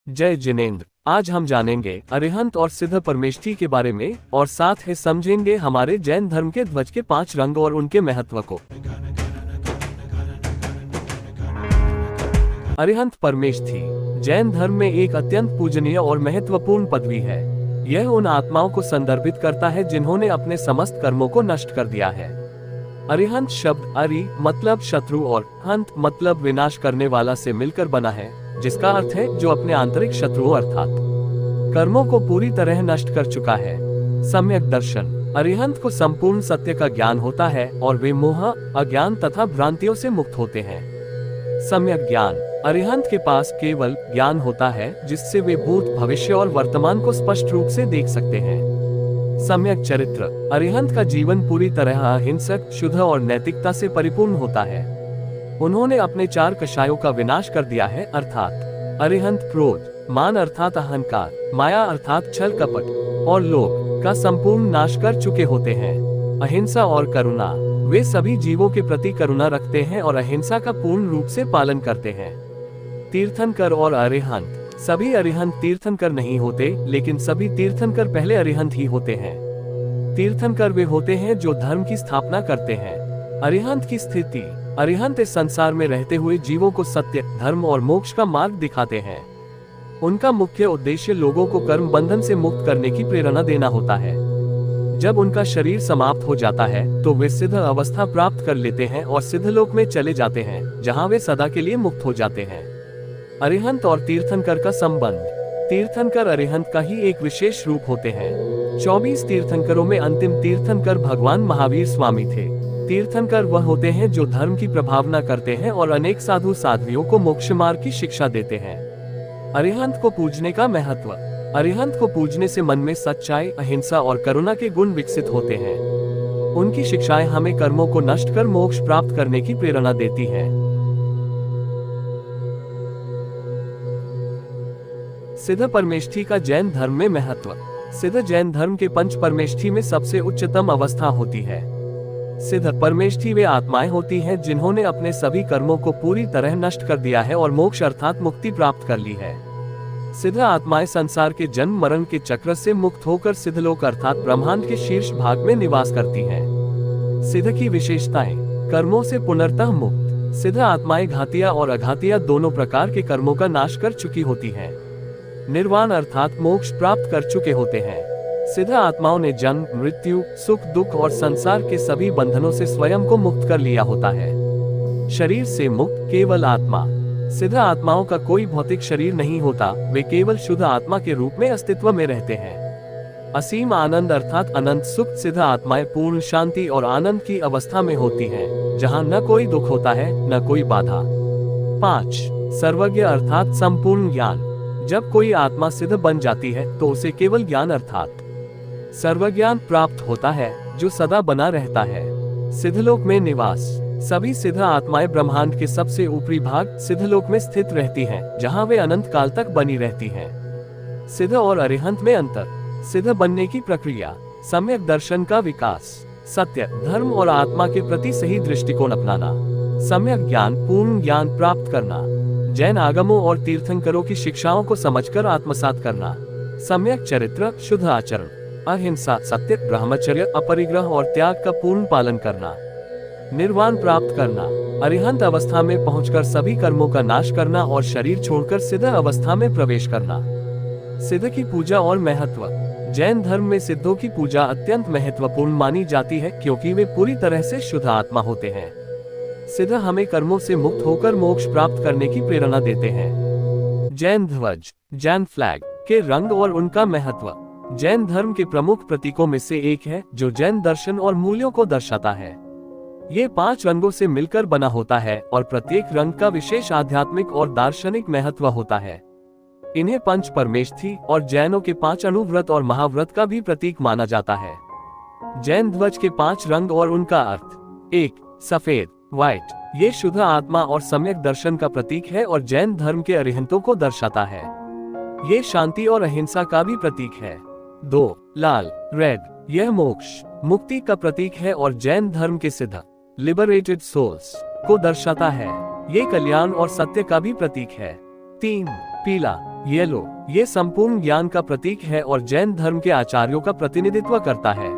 जय जिनेंद्र। आज हम जानेंगे अरिहंत और सिद्ध परमेष्ठी के बारे में और साथ ही समझेंगे हमारे जैन धर्म के ध्वज के 5 रंग और उनके महत्व को। अरिहंत परमेष्ठी जैन धर्म में एक अत्यंत पूजनीय और महत्वपूर्ण पदवी है। यह उन आत्माओं को संदर्भित करता है जिन्होंने अपने समस्त कर्मों को नष्ट कर दिया है। अरिहंत शब्द अरि मतलब शत्रु और हंत मतलब विनाश करने वाला से मिलकर बना है, जिसका अर्थ है जो अपने आंतरिक शत्रुओं अर्थात कर्मों को पूरी तरह नष्ट कर चुका है। सम्यक दर्शन अरिहंत को संपूर्ण सत्य का ज्ञान होता है और वे मोह, अज्ञान तथा भ्रांतियों से मुक्त होते हैं। सम्यक ज्ञान अरिहंत के पास केवल ज्ञान होता है जिससे वे भूत, भविष्य और वर्तमान को स्पष्ट रूप से देख सकते हैं। सम्यक चरित्र अरिहंत का जीवन पूरी तरह अहिंसक, शुद्ध और नैतिकता से परिपूर्ण होता है। उन्होंने अपने 4 कषायों का विनाश कर दिया है, अर्थात अरिहंत क्रोध, मान अर्थात अहंकार, माया अर्थात छल कपट और लोभ का संपूर्ण नाश कर चुके होते हैं। अहिंसा और करुणा वे सभी जीवों के प्रति करुणा रखते हैं और अहिंसा का पूर्ण रूप से पालन करते हैं। तीर्थंकर और अरिहंत सभी अरिहंत तीर्थंकर नहीं होते, लेकिन सभी तीर्थंकर पहले अरिहंत ही होते हैं। तीर्थंकर वे होते हैं जो धर्म की स्थापना करते हैं। अरिहंत की स्थिति अरिहंत इस संसार में रहते हुए जीवों को सत्य, धर्म और मोक्ष का मार्ग दिखाते हैं। उनका मुख्य उद्देश्य लोगों को कर्म बंधन से मुक्त करने की प्रेरणा देना होता है। जब उनका शरीर समाप्त हो जाता है तो वे सिद्ध अवस्था प्राप्त कर लेते हैं और सिद्धलोक में चले जाते हैं, जहां वे सदा के लिए मुक्त हो जाते हैं। अरिहंत और तीर्थंकर का संबंध तीर्थंकर अरिहंत का ही एक विशेष रूप होते हैं। 24 तीर्थंकरों में अंतिम तीर्थंकर भगवान महावीर स्वामी थे। तीर्थंकर वह होते हैं जो धर्म की प्रभावना करते हैं और अनेक साधु साध्वियों को मोक्ष मार्ग की शिक्षा देते हैं। अरिहंत को पूजने का महत्व अरिहंत को पूजने से मन में सच्चाई, अहिंसा और करुणा के गुण विकसित होते हैं। उनकी शिक्षाएं हमें कर्मों को नष्ट कर मोक्ष प्राप्त करने की प्रेरणा देती हैं। सिद्ध परमेष्ठी का जैन धर्म में महत्व सिद्ध जैन धर्म के पंच परमेष्ठी में सबसे उच्चतम अवस्था होती है। सिद्ध परमेष्ठी वे आत्माएं होती हैं जिन्होंने अपने सभी कर्मों को पूरी तरह नष्ट कर दिया है और मोक्ष अर्थात मुक्ति प्राप्त कर ली है। सिद्ध आत्माएं संसार के जन्म मरण के चक्र से मुक्त होकर सिद्धलोक अर्थात ब्रह्मांड के शीर्ष भाग में निवास करती हैं। सिद्ध की विशेषताएं कर्मों से पुनर्तः मुक्त सिद्ध आत्माएं घातिया और अघातिया दोनों प्रकार के कर्मों का नाश कर चुकी होती हैं। निर्वाण अर्थात मोक्ष प्राप्त कर चुके होते हैं। सिद्ध आत्माओं ने जन्म, मृत्यु, सुख, दुख और संसार के सभी बंधनों से स्वयं को मुक्त कर लिया होता है। शरीर से मुक्त केवल आत्मा सिद्ध आत्माओं का कोई भौतिक शरीर नहीं होता, वे केवल शुद्ध आत्मा के रूप में अस्तित्व में रहते हैं। असीम आनंद अर्थात अनंत सुख सिद्ध आत्माएं पूर्ण शांति और आनंद की अवस्था में होती हैं, जहां न कोई दुख होता है न कोई बाधा। 5 सर्वज्ञ अर्थात संपूर्ण ज्ञान जब कोई आत्मा सिद्ध बन जाती है तो उसे केवल ज्ञान अर्थात सर्वज्ञान प्राप्त होता है, जो सदा बना रहता है। सिद्धलोक में निवास सभी सिद्ध आत्माएं ब्रह्मांड के सबसे ऊपरी भाग सिद्धलोक में स्थित रहती हैं, जहां वे अनंत काल तक बनी रहती हैं। सिद्ध और अरिहंत में अंतर सिद्ध बनने की प्रक्रिया सम्यक दर्शन का विकास सत्य, धर्म और आत्मा के प्रति सही दृष्टिकोण अपनाना। सम्यक ज्ञान पूर्ण ज्ञान प्राप्त करना। जैन आगमों और तीर्थंकरों की शिक्षाओं को समझकर आत्मसात करना। सम्यक चरित्र शुद्ध आचरण, अहिंसा, सत्य, ब्रह्मचर्य, अपरिग्रह और त्याग का पूर्ण पालन करना। निर्वाण प्राप्त करना अरिहंत अवस्था में पहुंचकर सभी कर्मों का नाश करना और शरीर छोड़कर सिद्ध अवस्था में प्रवेश करना। सिद्ध की पूजा और महत्व जैन धर्म में सिद्धों की पूजा अत्यंत महत्वपूर्ण मानी जाती है, क्योंकि वे पूरी तरह से शुद्ध आत्मा होते हैं। सिद्ध हमें कर्मों से मुक्त होकर मोक्ष प्राप्त करने की प्रेरणा देते हैं। जैन ध्वज जैन फ्लैग के रंग और उनका महत्व जैन धर्म के प्रमुख प्रतीकों में से एक है, जो जैन दर्शन और मूल्यों को दर्शाता है। ये 5 रंगों से मिलकर बना होता है और प्रत्येक रंग का विशेष आध्यात्मिक और दार्शनिक महत्व होता है। इन्हें पंच परमेष्ठी और जैनों के 5 अणुव्रत और महाव्रत का भी प्रतीक माना जाता है। जैन ध्वज के 5 रंग और उनका अर्थ 1 सफेद व्हाइट ये शुद्ध आत्मा और सम्यक दर्शन का प्रतीक है और जैन धर्म के अरिहंतों को दर्शाता है। ये शांति और अहिंसा का भी प्रतीक है। 2 लाल रेड यह मोक्ष मुक्ति का प्रतीक है और जैन धर्म के सिद्ध लिबरेटेड सोल्स को दर्शाता है। ये कल्याण और सत्य का भी प्रतीक है। 3 पीला, येलो, ये संपूर्ण ज्ञान का प्रतीक है और जैन धर्म के आचार्यों का प्रतिनिधित्व करता है।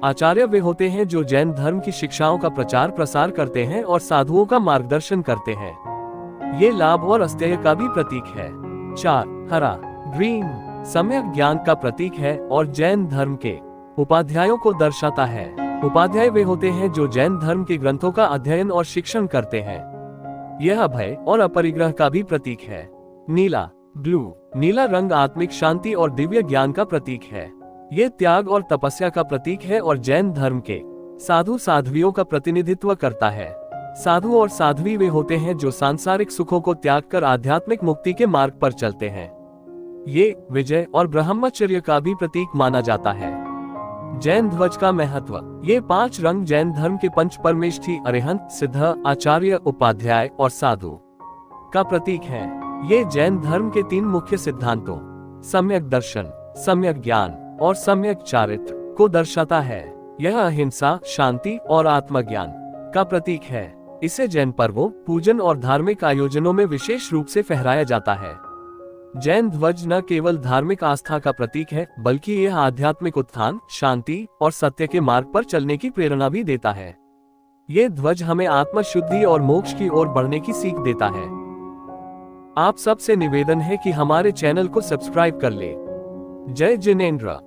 आचार्य वे होते हैं जो जैन धर्म की शिक्षाओं का प्रचार प्रसार करते हैं और साधुओं का मार्गदर्शन करते हैं। ये लाभ और अस्तेय का भी प्रतीक है। 4. हरा, ग्रीन, सम्यक ज्ञान का प्रतीक है और जैन धर्म के उपाध्यायों को दर्शाता है। उपाध्याय वे होते हैं जो जैन धर्म के ग्रंथों का अध्ययन और शिक्षण करते हैं। यह अभय और अपरिग्रह का भी प्रतीक है। नीला, ब्लू, नीला रंग आत्मिक शांति और दिव्य ज्ञान का प्रतीक है। ये त्याग और तपस्या का प्रतीक है और जैन धर्म के साधु साध्वियों का प्रतिनिधित्व करता है। साधु और साध्वी वे होते हैं जो सांसारिक सुखों को त्याग कर आध्यात्मिक मुक्ति के मार्ग पर चलते हैं। ये विजय और ब्रह्मचर्य का भी प्रतीक माना जाता है। जैन ध्वज का महत्व। ये 5 रंग जैन धर्म के पंच परमेष्ठी अरिहंत, सिद्ध, आचार्य, उपाध्याय और साधु का प्रतीक है। ये जैन धर्म के 3 मुख्य सिद्धांतों सम्यक दर्शन, सम्यक ज्ञान और सम्यक चारित्र को दर्शाता है। यह अहिंसा, शांति और आत्मज्ञान का प्रतीक है। इसे जैन पर्वों, पूजन और धार्मिक आयोजनों में विशेष रूप से फहराया जाता है। जैन ध्वज न केवल धार्मिक आस्था का प्रतीक है, बल्कि यह आध्यात्मिक उत्थान, शांति और सत्य के मार्ग पर चलने की प्रेरणा भी देता है। ये ध्वज हमें आत्मशुद्धि और मोक्ष की ओर बढ़ने की सीख देता है। आप सबसे निवेदन है कि हमारे चैनल को सब्सक्राइब कर ले। जय जिनेंद्र।